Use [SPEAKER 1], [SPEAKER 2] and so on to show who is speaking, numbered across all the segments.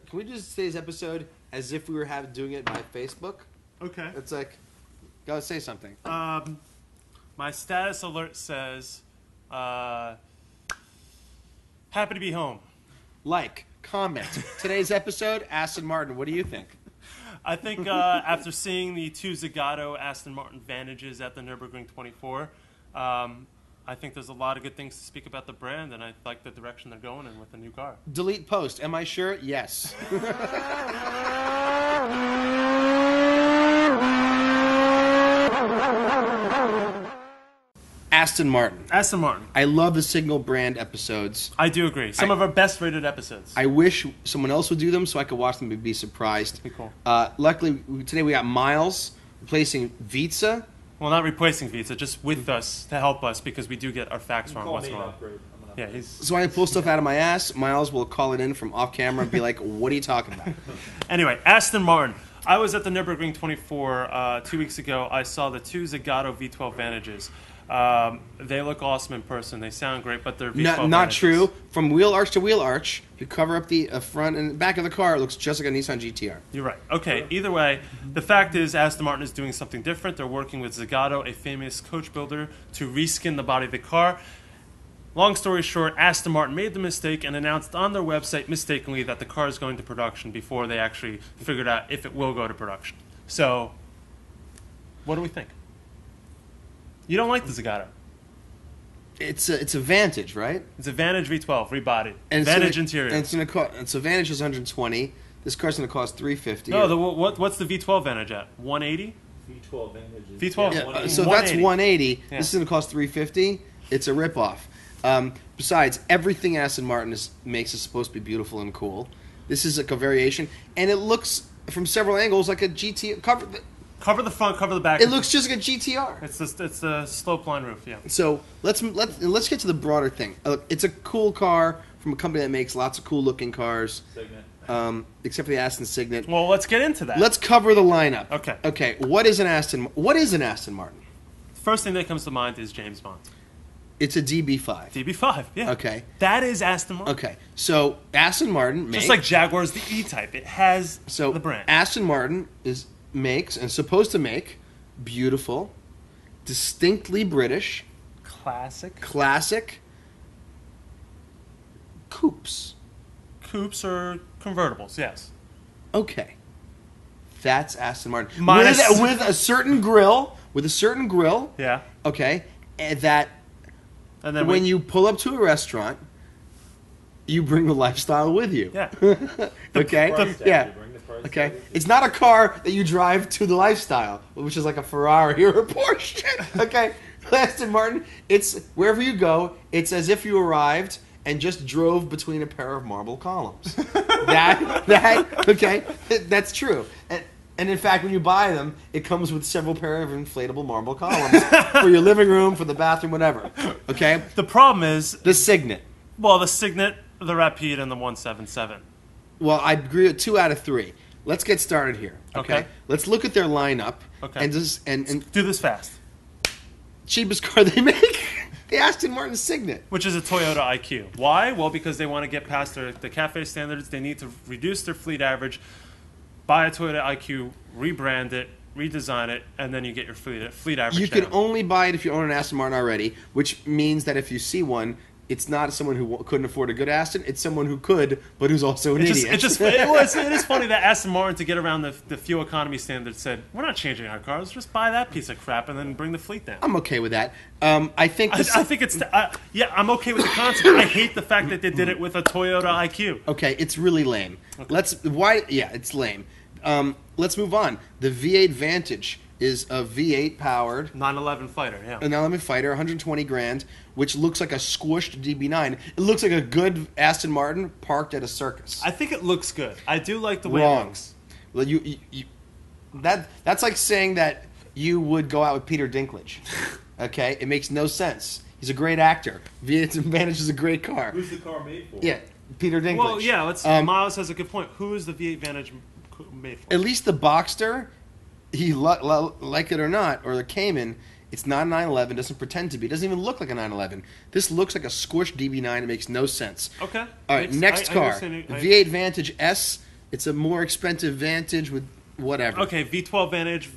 [SPEAKER 1] Can we just say this episode as if we were doing it by Facebook?
[SPEAKER 2] Okay.
[SPEAKER 1] It's like, go say something.
[SPEAKER 2] My status alert says, happy to be home.
[SPEAKER 1] Like, comment. Today's episode, Aston Martin. What do you think?
[SPEAKER 2] I think after seeing the two Zagato Aston Martin Vantages at the Nürburgring 24, I think there's a lot of good things to speak about the brand, and I like the direction they're going in with the new car.
[SPEAKER 1] Delete post. Am I sure? Yes. Aston Martin.
[SPEAKER 2] Aston Martin.
[SPEAKER 1] I love the Signal brand episodes.
[SPEAKER 2] I do agree. Some of our best rated episodes.
[SPEAKER 1] I wish someone else would do them so I could watch them and be surprised.
[SPEAKER 2] Be cool.
[SPEAKER 1] Luckily, today we got Miles replacing Vitza.
[SPEAKER 2] Well, not replacing Visa, just with us to help us because we do get our facts wrong once in a while. Yeah, he's...
[SPEAKER 1] So when I pull stuff out of my ass, Miles will call it in from off camera and be like, what are you talking about?
[SPEAKER 2] Anyway, Aston Martin. I was at the Nürburgring 24 2 weeks ago. I saw the two Zagato V12 Vantages. They look awesome in person. They sound great, but they're V12
[SPEAKER 1] Not
[SPEAKER 2] Vantages.
[SPEAKER 1] true. From wheel arch to wheel arch, you cover up the front and back of the car, it looks just like a Nissan GTR.
[SPEAKER 2] You're right. Okay, either way, the fact is Aston Martin is doing something different. They're working with Zagato, a famous coach builder, to reskin the body of the car. Long story short, Aston Martin made the mistake and announced on their website mistakenly that the car is going to production before they actually figured out if it will go to production. So, what do we think? You don't like the Zagato.
[SPEAKER 1] It's a Vantage, right?
[SPEAKER 2] It's a Vantage V12 rebodied.
[SPEAKER 1] And
[SPEAKER 2] Vantage interior.
[SPEAKER 1] And it's gonna cost. So Vantage is 120. This car's gonna cost 350.
[SPEAKER 2] No, what's the V12 Vantage at? 180.
[SPEAKER 3] V12 Vantage.
[SPEAKER 2] V12.
[SPEAKER 1] Yeah, so that's 180.
[SPEAKER 2] Yeah.
[SPEAKER 1] This is gonna cost 350. It's a ripoff. Besides, everything Aston Martin makes is supposed to be beautiful and cool. This is like a variation, and it looks from several angles like a GT cover.
[SPEAKER 2] Cover the front, cover the back.
[SPEAKER 1] It looks just like a GTR.
[SPEAKER 2] It's the slope line roof, yeah.
[SPEAKER 1] So let's get to the broader thing. Look, it's a cool car from a company that makes lots of cool looking cars.
[SPEAKER 3] Cygnet.
[SPEAKER 1] Except for the Aston Cygnet.
[SPEAKER 2] Well, let's get into that.
[SPEAKER 1] Let's cover the lineup.
[SPEAKER 2] Okay.
[SPEAKER 1] Okay. What is an Aston Martin?
[SPEAKER 2] First thing that comes to mind is James Bond.
[SPEAKER 1] It's a DB5.
[SPEAKER 2] DB5, yeah.
[SPEAKER 1] Okay.
[SPEAKER 2] That is Aston Martin.
[SPEAKER 1] Okay. So Aston Martin makes,
[SPEAKER 2] just like Jaguar's the E-Type. It has the brand.
[SPEAKER 1] Aston Martin makes and supposed to make beautiful, distinctly British,
[SPEAKER 2] classic
[SPEAKER 1] coupes.
[SPEAKER 2] Coupes or convertibles, yes.
[SPEAKER 1] Okay. That's Aston Martin.
[SPEAKER 2] Minus...
[SPEAKER 1] With a certain grill.
[SPEAKER 2] Yeah.
[SPEAKER 1] Okay. And that
[SPEAKER 2] and then
[SPEAKER 1] when you pull up to a restaurant, you bring the lifestyle with you.
[SPEAKER 2] Yeah.
[SPEAKER 1] Okay? Yeah. Okay? It's not a car that you drive to the lifestyle, which is like a Ferrari or a Porsche. Okay? Aston Martin, it's wherever you go, it's as if you arrived and just drove between a pair of marble columns. Okay? That's true. And in fact, when you buy them, it comes with several pair of inflatable marble columns for your living room, for the bathroom, whatever. Okay?
[SPEAKER 2] The problem is...
[SPEAKER 1] The Cygnet.
[SPEAKER 2] Well, the Cygnet, the Rapide, and the 177.
[SPEAKER 1] Well, I agree with 2 out of 3. Let's get started here. Okay? Let's look at their lineup.
[SPEAKER 2] Okay.
[SPEAKER 1] And
[SPEAKER 2] do this fast.
[SPEAKER 1] Cheapest car they make? The Aston Martin Cygnet.
[SPEAKER 2] Which is a Toyota IQ. Why? Well, because they want to get past the CAFE standards. They need to reduce their fleet average. Buy a Toyota IQ, rebrand it, redesign it, and then you get your fleet average.
[SPEAKER 1] You can only buy it if you own an Aston Martin already, which means that if you see one, it's not someone who couldn't afford a good Aston. It's someone who could, but who's also an idiot.
[SPEAKER 2] It is funny that Aston Martin, to get around the fuel economy standard, said, we're not changing our cars, just buy that piece of crap and then bring the fleet down.
[SPEAKER 1] I'm okay with that. I think
[SPEAKER 2] it's... I'm okay with the concept. I hate the fact that they did it with a Toyota IQ.
[SPEAKER 1] Okay, it's really lame.
[SPEAKER 2] Okay.
[SPEAKER 1] It's lame. Let's move on. The V8 Vantage is a V8 powered
[SPEAKER 2] 911 fighter, yeah.
[SPEAKER 1] A 911 fighter, 120 grand, which looks like a squished DB9. It looks like a good Aston Martin parked at a circus.
[SPEAKER 2] I think it looks good. I do like the way it looks.
[SPEAKER 1] Well, that's like saying that you would go out with Peter Dinklage. Okay? It makes no sense. He's a great actor. V8 Vantage is a great car.
[SPEAKER 3] Who's the car made for?
[SPEAKER 1] Yeah, Peter Dinklage.
[SPEAKER 2] Well, yeah, Miles has a good point. Who is the V8 Vantage made for?
[SPEAKER 1] At least the Boxster, like it or not, or the Cayman, It's not a 911. Doesn't pretend to be. It doesn't even look like a 911. This looks like a squished DB9. It makes no sense.
[SPEAKER 2] Okay.
[SPEAKER 1] All right, next car. V8 Vantage S. It's a more expensive Vantage with whatever.
[SPEAKER 2] Okay, V12 Vantage.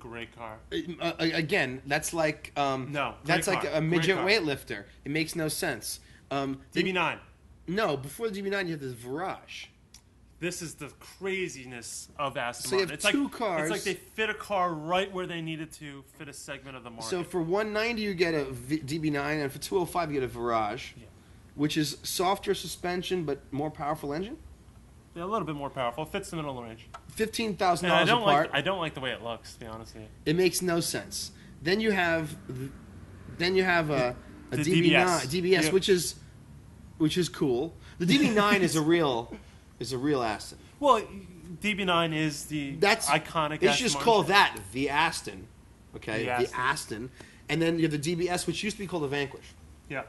[SPEAKER 2] Great car.
[SPEAKER 1] Again, that's like
[SPEAKER 2] no.
[SPEAKER 1] That's like
[SPEAKER 2] car.
[SPEAKER 1] a midget weightlifter. It makes no sense.
[SPEAKER 2] DB9.
[SPEAKER 1] No, before the DB9 you have this Virage.
[SPEAKER 2] This is the craziness of Aston
[SPEAKER 1] So you
[SPEAKER 2] Martin.
[SPEAKER 1] have two cars.
[SPEAKER 2] It's like they fit a car right where they needed to fit a segment of the market.
[SPEAKER 1] So for 190 you get a DB9, and for 205 you get a Virage, which is softer suspension but more powerful engine.
[SPEAKER 2] Yeah, a little bit more powerful. It fits the middle of the range.
[SPEAKER 1] $15,000 apart.
[SPEAKER 2] I don't like the way it looks, to be honest with you.
[SPEAKER 1] It makes no sense. Then you have a
[SPEAKER 2] DBS.
[SPEAKER 1] DBS, which is cool. The DB9 is a real Aston.
[SPEAKER 2] Well, DB9 is that's iconic.
[SPEAKER 1] They should just call that the Aston. Okay,
[SPEAKER 2] the
[SPEAKER 1] Aston. And then you have the DBS, which used to be called the Vanquish.
[SPEAKER 2] Yeah.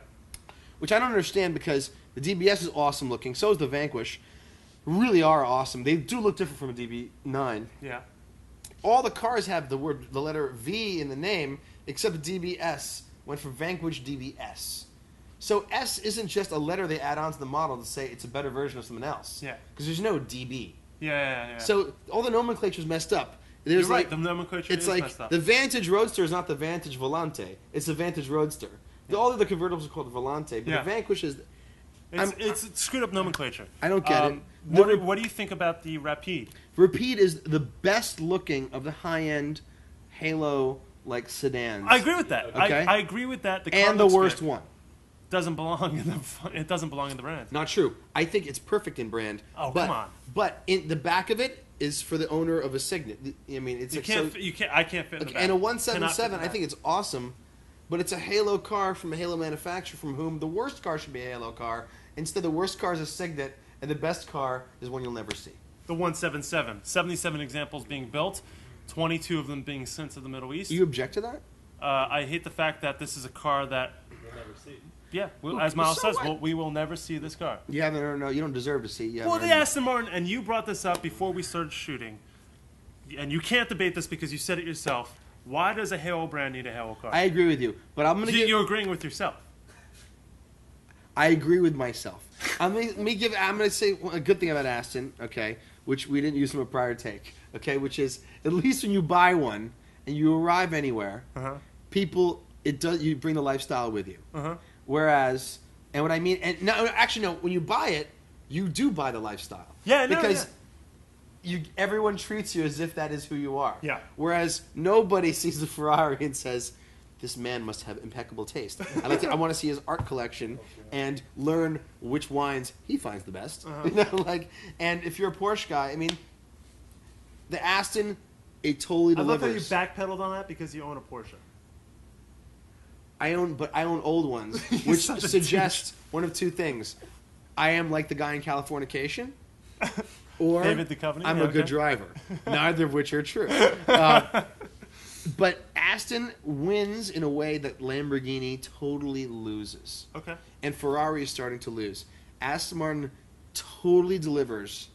[SPEAKER 1] Which I don't understand because the DBS is awesome looking. So is the Vanquish. Really are awesome. They do look different from a DB9.
[SPEAKER 2] Yeah.
[SPEAKER 1] All the cars have the letter V in the name, except the DBS went from Vanquish DBS. So S isn't just a letter they add onto the model to say it's a better version of someone else.
[SPEAKER 2] Yeah.
[SPEAKER 1] Because there's no DB.
[SPEAKER 2] Yeah.
[SPEAKER 1] So all the nomenclature is messed up.
[SPEAKER 2] You're right. The nomenclature is messed up.
[SPEAKER 1] The Vantage Roadster is not the Vantage Volante. It's the Vantage Roadster. All the other convertibles are called the Volante, but the Vanquish is...
[SPEAKER 2] It's screwed up nomenclature.
[SPEAKER 1] I don't get it.
[SPEAKER 2] What do you think about the Rapide?
[SPEAKER 1] Rapide is the best looking of the high-end Halo-like sedans.
[SPEAKER 2] I agree with that.
[SPEAKER 1] Okay?
[SPEAKER 2] I agree with that.
[SPEAKER 1] And the worst one.
[SPEAKER 2] Doesn't belong in the. It doesn't belong in the brand.
[SPEAKER 1] Not true. I think it's perfect in brand.
[SPEAKER 2] Oh, come on.
[SPEAKER 1] But in the back of it is for the owner of a Cygnet. I mean, it's
[SPEAKER 2] I can't fit in the back.
[SPEAKER 1] And a 177, I think it's awesome, but it's a Halo car from a Halo manufacturer from whom the worst car should be a Halo car. Instead, the worst car is a Cygnet, and the best car is one you'll never see.
[SPEAKER 2] The 177. 77 examples being built, 22 of them being sent to the Middle East.
[SPEAKER 1] You object to that?
[SPEAKER 2] I hate the fact that this is a car that
[SPEAKER 3] We'll never see.
[SPEAKER 2] Yeah, as Miles says, we will never see this car.
[SPEAKER 1] You haven't. No, you don't deserve to see.
[SPEAKER 2] Well, the Aston Martin, and you brought this up before we started shooting, and you can't debate this because you said it yourself. Why does a Halo brand need a Halo car?
[SPEAKER 1] I agree with you, but I'm going to.
[SPEAKER 2] You're agreeing with yourself.
[SPEAKER 1] I agree with myself. I'm going to say a good thing about Aston, okay, which we didn't use from a prior take, okay, which is at least when you buy one and you arrive anywhere, you bring the lifestyle with you. Whereas, and what I mean, and no, actually no, when you buy it, you do buy the lifestyle.
[SPEAKER 2] Yeah,
[SPEAKER 1] because everyone treats you as if that is who you are.
[SPEAKER 2] Yeah.
[SPEAKER 1] Whereas nobody sees a Ferrari and says, "This man must have impeccable taste." I want to see his art collection and learn which wines he finds the best. You know, and if you're a Porsche guy, I mean, the Aston, it totally delivers.
[SPEAKER 2] I love how you backpedaled on that because you own a Porsche.
[SPEAKER 1] I own old ones, which suggest one of two things: I am like the guy in Californication, or
[SPEAKER 2] David Duchovny?
[SPEAKER 1] I'm a good driver. Neither of which are true. But Aston wins in a way that Lamborghini totally loses.
[SPEAKER 2] Okay.
[SPEAKER 1] And Ferrari is starting to lose. Aston Martin totally delivers.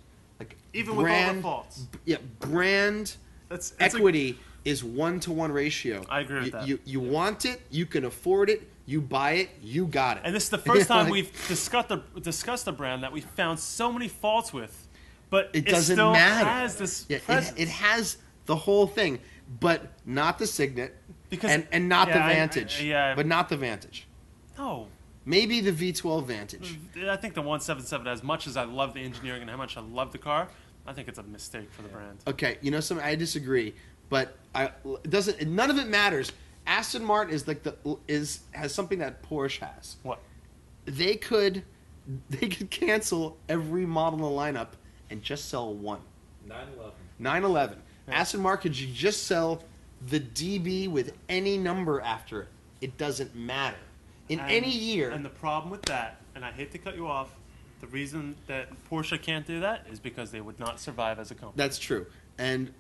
[SPEAKER 2] Even with all the faults.
[SPEAKER 1] Yeah, brand equity is 1-to-1 ratio.
[SPEAKER 2] I agree with that.
[SPEAKER 1] You want it, you can afford it, you buy it, you got it.
[SPEAKER 2] And this is the first time we've discussed a brand that we found so many faults with, but it
[SPEAKER 1] doesn't
[SPEAKER 2] still
[SPEAKER 1] matter.
[SPEAKER 2] has this presence.
[SPEAKER 1] It has the whole thing, but not the Cygnet, and not the Vantage. But not the Vantage.
[SPEAKER 2] No.
[SPEAKER 1] Maybe the V12 Vantage.
[SPEAKER 2] I think the 177, as much as I love the engineering and how much I love the car, I think it's a mistake for the brand.
[SPEAKER 1] Okay, I disagree, but none of it matters. Aston Martin has something that Porsche has.
[SPEAKER 2] What?
[SPEAKER 1] They could cancel every model in the lineup and just sell one. 911. Yeah. Aston Martin could just sell the DB with any number after it. It doesn't matter. In any year.
[SPEAKER 2] And the problem with that, and I hate to cut you off, the reason that Porsche can't do that is because they would not survive as a company.
[SPEAKER 1] That's true. And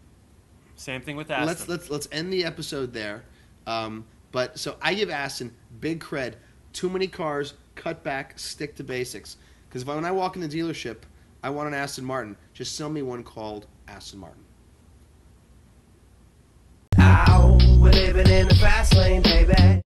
[SPEAKER 2] same thing with Aston.
[SPEAKER 1] Let's end the episode there. But so I give Aston big cred. Too many cars, cut back, stick to basics. Because when I walk in the dealership, I want an Aston Martin. Just sell me one called Aston Martin.
[SPEAKER 4] We're living in the fast lane, baby.